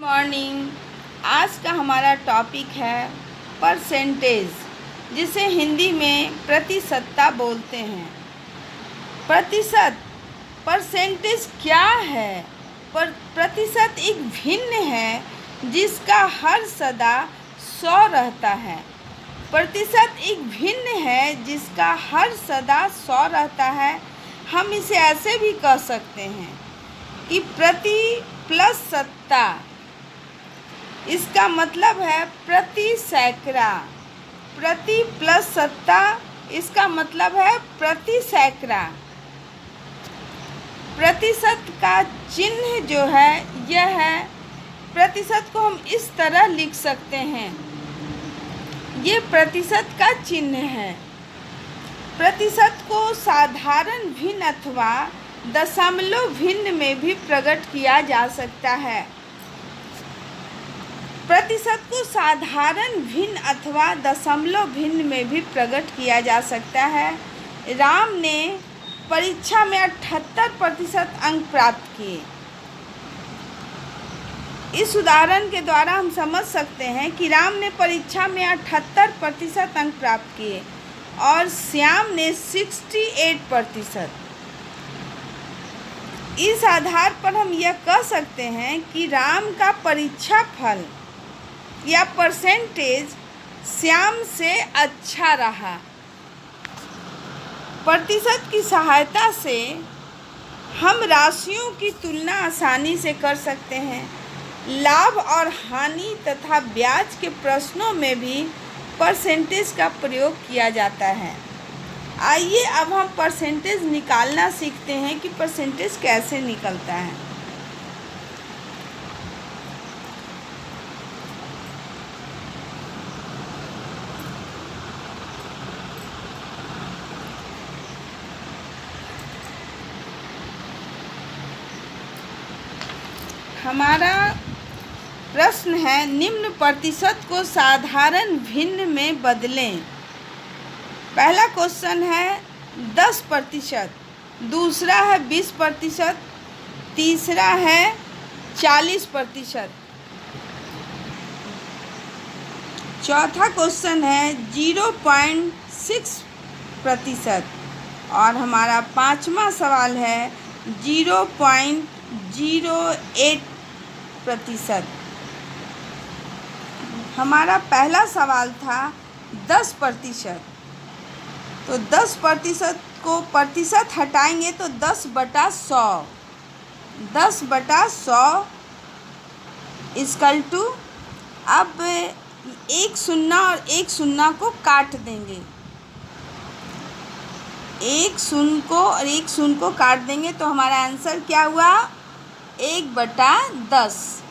Morning. आज का हमारा टॉपिक है परसेंटेज, जिसे हिंदी में प्रतिशतता बोलते हैं। प्रतिशत, परसेंटेज क्या है? प्रतिशत एक भिन्न है जिसका हर सदा 100 रहता है। प्रतिशत एक भिन्न है जिसका हर सदा 100 रहता है। हम इसे ऐसे भी कह सकते हैं कि प्रति प्लस सत्ता, इसका मतलब है प्रति सैकड़ा। प्रति प्लस सत्ता, इसका मतलब है प्रति सैकड़ा। प्रतिशत का चिन्ह जो है यह है, प्रतिशत को हम इस तरह लिख सकते हैं, ये प्रतिशत का चिन्ह है। प्रतिशत को साधारण भिन्न अथवा दशमलव भिन्न में भी प्रकट किया जा सकता है। प्रतिशत को साधारण भिन्न अथवा दशमलव भिन्न में भी प्रकट किया जा सकता है। राम ने परीक्षा में 78% अंक प्राप्त किए। इस उदाहरण के द्वारा हम समझ सकते हैं कि राम ने परीक्षा में 78% अंक प्राप्त किए और श्याम ने 68%। इस आधार पर हम यह कह सकते हैं कि राम का परीक्षा फल या परसेंटेज श्याम से अच्छा रहा। प्रतिशत की सहायता से हम राशियों की तुलना आसानी से कर सकते हैं। लाभ और हानि तथा ब्याज के प्रश्नों में भी परसेंटेज का प्रयोग किया जाता है। आइए अब हम परसेंटेज निकालना सीखते हैं कि परसेंटेज कैसे निकलता है। हमारा प्रश्न है, निम्न प्रतिशत को साधारण भिन्न में बदलें। पहला क्वेश्चन है 10%, दूसरा है 20%, तीसरा है 40%, चौथा क्वेश्चन है 0.6% और हमारा पांचवा सवाल है 0.08%। हमारा पहला सवाल था 10%, तो 10% को प्रतिशत हटाएंगे तो 10/100, 10/100 इक्वल टू, अब एक शून्य और एक शून्य को काट देंगे, एक शून्य को और एक शून्य को काट देंगे तो हमारा आंसर क्या हुआ? 1/10।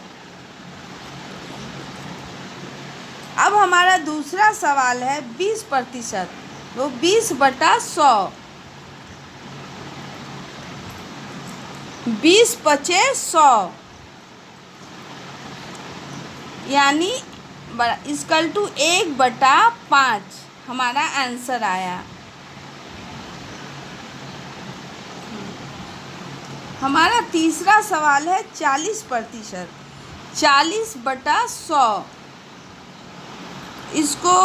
अब हमारा दूसरा सवाल है 20%, तो 20/100, 20 पचे 100 यानी इक्वल टू 1/5 हमारा आंसर आया। हमारा तीसरा सवाल है 40%, 40/100, इसको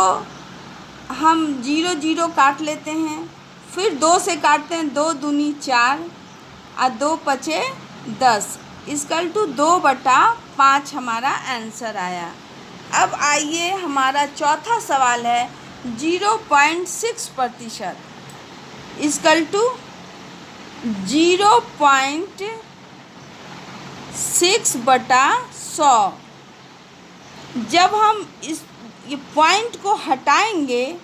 हम 0 0 काट लेते हैं, फिर 2 से काटते हैं, 2 दूनी 4 और 2 पचे 10, इक्वल टू 2/5 हमारा आंसर आया। अब आइए हमारा चौथा सवाल है 0.6%, इक्वल टू 0.6/100। जब हम ये पॉइंट को हटाएंगे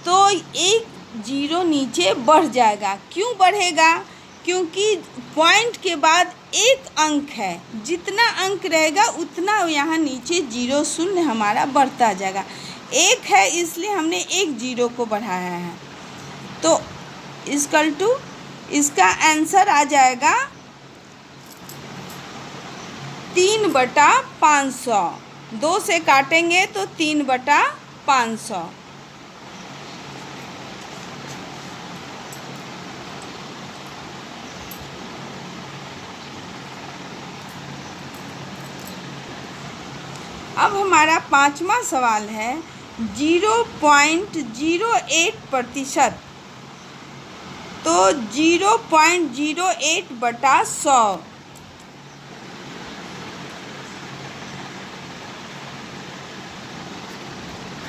तो एक 0 नीचे बढ़ जाएगा। क्यों बढ़ेगा? क्योंकि पॉइंट के बाद एक अंक है, जितना अंक रहेगा उतना यहाँ नीचे 0 शून्य हमारा बढ़ता जाएगा। एक है इसलिए हमने एक 0 को बढ़ाया है, तो इक्वल टू इसका आंसर आ जाएगा 3/500। 2 से काटेंगे तो 3/500। अब हमारा 5वां सवाल है 0.08%। तो 0.08/100।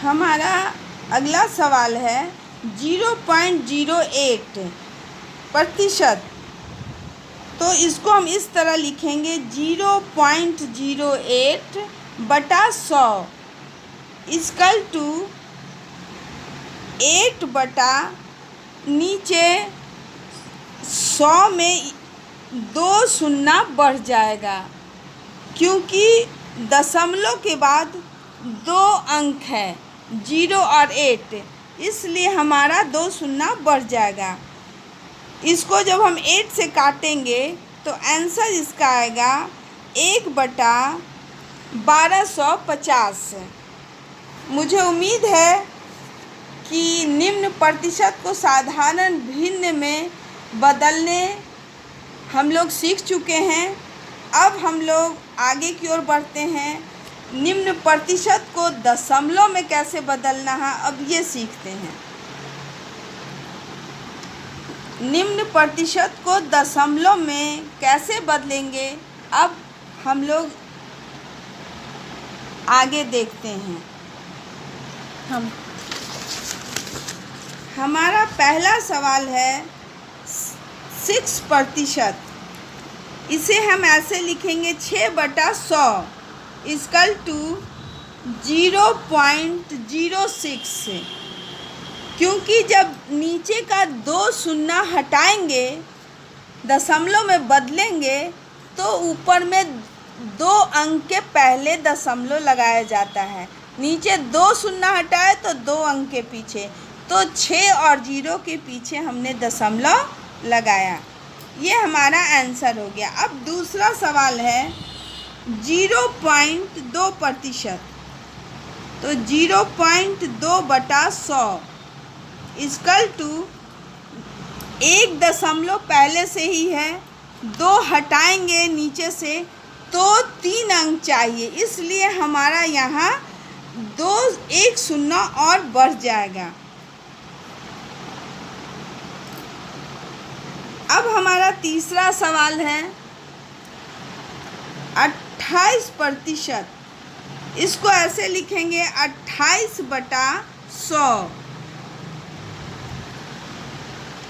हमारा अगला सवाल है 0.08%। तो इसको हम इस तरह लिखेंगे 0.08/100 इक्वल टू 8 बटा नीचे 100 में 2 शून्य बढ़ जाएगा, क्योंकि दशमलव के बाद 2 अंक है 0 और 8, इसलिए हमारा 2 शून्य बढ़ जाएगा। इसको जब हम 8 से काटेंगे तो आंसर इसका आएगा 1/1250। मुझे उम्मीद है कि निम्न प्रतिशत को साधारण भिन्न में बदलने हम लोग सीख चुके हैं। अब हम लोग आगे की ओर बढ़ते हैं। निम्न प्रतिशत को दशमलव में कैसे बदलना है, अब ये सीखते हैं। निम्न प्रतिशत को दशमलव में कैसे बदलेंगे, अब हम लोग आगे देखते हैं। हमारा पहला सवाल है 6%। इसे हम ऐसे लिखेंगे 6/100 इक्वल टू 0.06। क्योंकि जब नीचे का 2 शून्य हटाएंगे, दशमलव में बदलेंगे, तो ऊपर में 2 अंक के पहले दशमलव लगाया जाता है। नीचे 2 शून्य हटाए तो 2 अंक के पीछे, तो 6 और 0 के पीछे हमने दशमलव लगाया। ये हमारा आंसर हो गया। अब दूसरा सवाल है 0.2%। तो 0.2/100 इक्वल टू 1 दशमलव पहले से ही है, 2 हटाएंगे नीचे से तो 3 अंक चाहिए, इसलिए हमारा यहाँ 1 शून्य और बढ़ जाएगा। अब हमारा तीसरा सवाल है 28%। इसको ऐसे लिखेंगे 28/100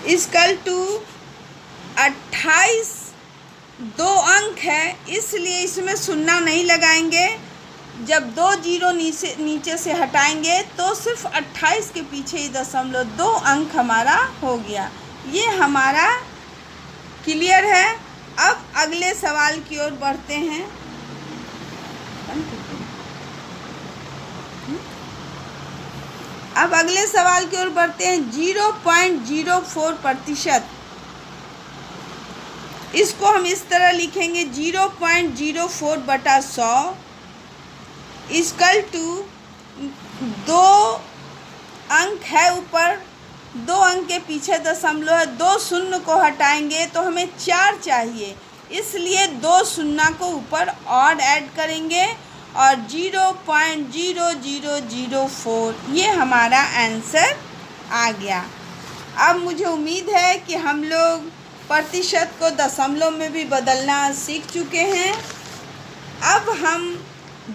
इक्वल टू 28 2 अंक है, इसलिए इसमें शून्य नहीं लगाएंगे। जब 2 0 नीचे से हटाएंगे तो सिर्फ 28 के पीछे ही दशमलव 2 अंक हमारा हो गया। ये हमारा क्लियर है। अब अगले सवाल की ओर बढ़ते हैं। अब अगले सवाल की ओर बढ़ते हैं 0.04%। इसको हम इस तरह लिखेंगे 0.04/100 इक्वल टू 2 अंक है ऊपर, 2 अंक के पीछे दशमलव है, 2 शून्य को हटाएंगे तो हमें 4 चाहिए, इसलिए 2 शून्य को ऊपर और ऐड करेंगे और 0.0004 ये हमारा आंसर आ गया। अब मुझे उम्मीद है कि हम लोग प्रतिशत को दशमलव में भी बदलना सीख चुके हैं। अब हम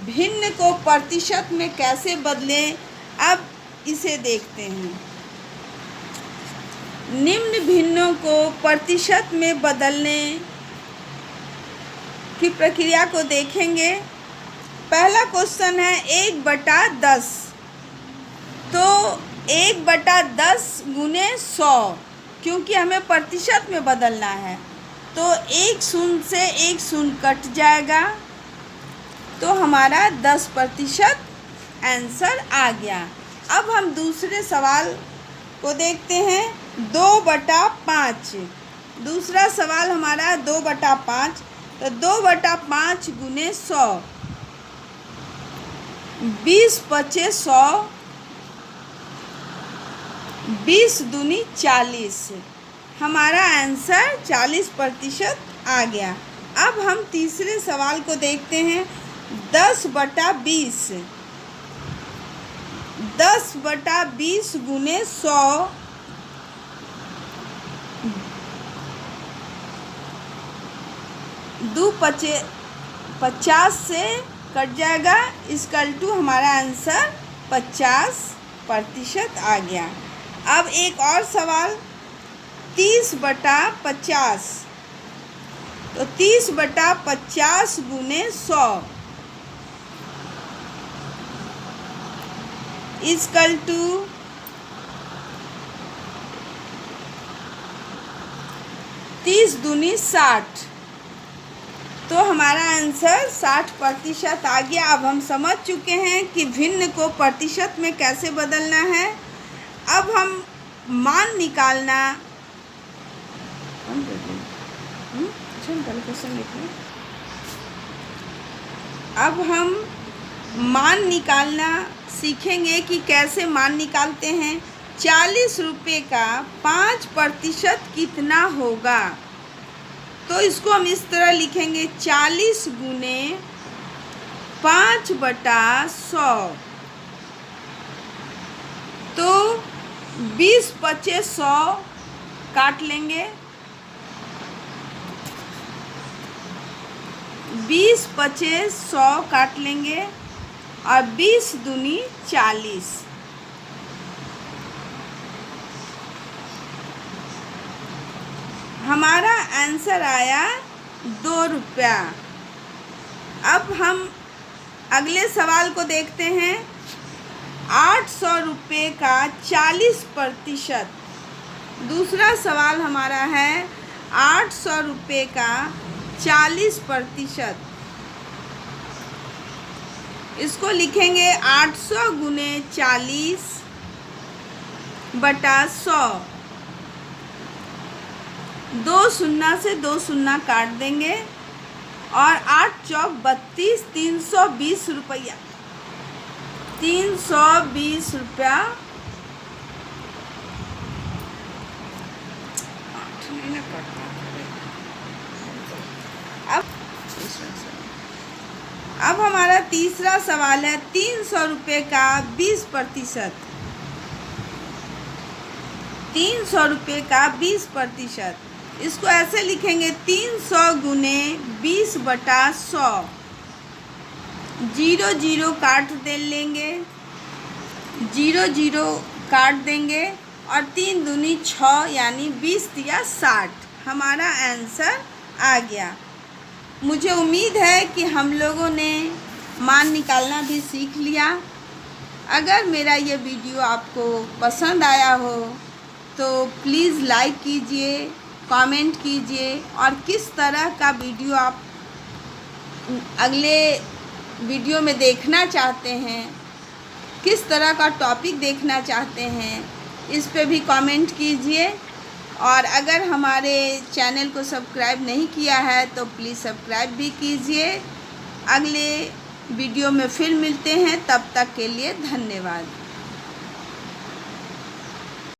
भिन्न को प्रतिशत में कैसे बदलें, अब इसे देखते हैं। निम्न भिन्नों को प्रतिशत में बदलने की प्रक्रिया को देखेंगे। पहला क्वेश्चन है 1/10। तो 1/10 गुने 100, क्योंकि हमें प्रतिशत में बदलना है, तो 1 शून्य से 1 शून्य कट जाएगा, तो हमारा 10% आंसर आ गया। अब हम दूसरे सवाल को देखते हैं 2/5। दूसरा सवाल हमारा 2/5। तो 2/5 गुने 100, 20 × 100, 20 दूनी 40। हमारा आंसर 40% आ गया। अब हम तीसरे सवाल को देखते हैं 10/20, 10/20 गुने 100, 2 50 से कट जाएगा, इक्वल टू हमारा आंसर 50% आ गया। अब एक और सवाल, 30/50, तो 30/50 गुने 100 इक्वल टू 30 दूनी 60, तो हमारा आंसर 60% आ गया। अब हम समझ चुके हैं कि भिन्न को प्रतिशत में कैसे बदलना है। अब हम मान निकालना, अब हम मान निकालना सीखेंगे कि कैसे मान निकालते हैं। 40 रुपये का 5% कितना होगा, तो इसको हम इस तरह लिखेंगे, 40 गुने 5/100, तो 20 पचे 100 काट लेंगे, 20 पचे 100 काट लेंगे और 20 दूनी 40। हमारा आंसर आया 2 रुपया। अब हम अगले सवाल को देखते हैं। 800 रुपये का 40%, दूसरा सवाल हमारा है 800 रुपये का 40%, इसको लिखेंगे 800 गुने 40/100, 2 शून्य से 2 शून्य काट देंगे और 8 चौक 32, 320 रुपया, 320 रुपया। अब हमारा तीसरा सवाल है 300 रुपये का 20%, 300 रुपये का 20%, इसको ऐसे लिखेंगे 300 गुने 20/100, 0 0 काट दे लेंगे, 0 0 काट देंगे और 3 दूनी 6 यानी 20 या 60, हमारा आंसर आ गया। मुझे उम्मीद है कि हम लोगों ने मान निकालना भी सीख लिया। अगर मेरा ये वीडियो आपको पसंद आया हो तो प्लीज़ लाइक कीजिए, कमेंट कीजिए और किस तरह का वीडियो आप अगले वीडियो में देखना चाहते हैं, किस तरह का टॉपिक देखना चाहते हैं, इस पे भी कमेंट कीजिए। और अगर हमारे चैनल को सब्सक्राइब नहीं किया है तो प्लीज़ सब्सक्राइब भी कीजिए। अगले वीडियो में फिर मिलते हैं, तब तक के लिए धन्यवाद।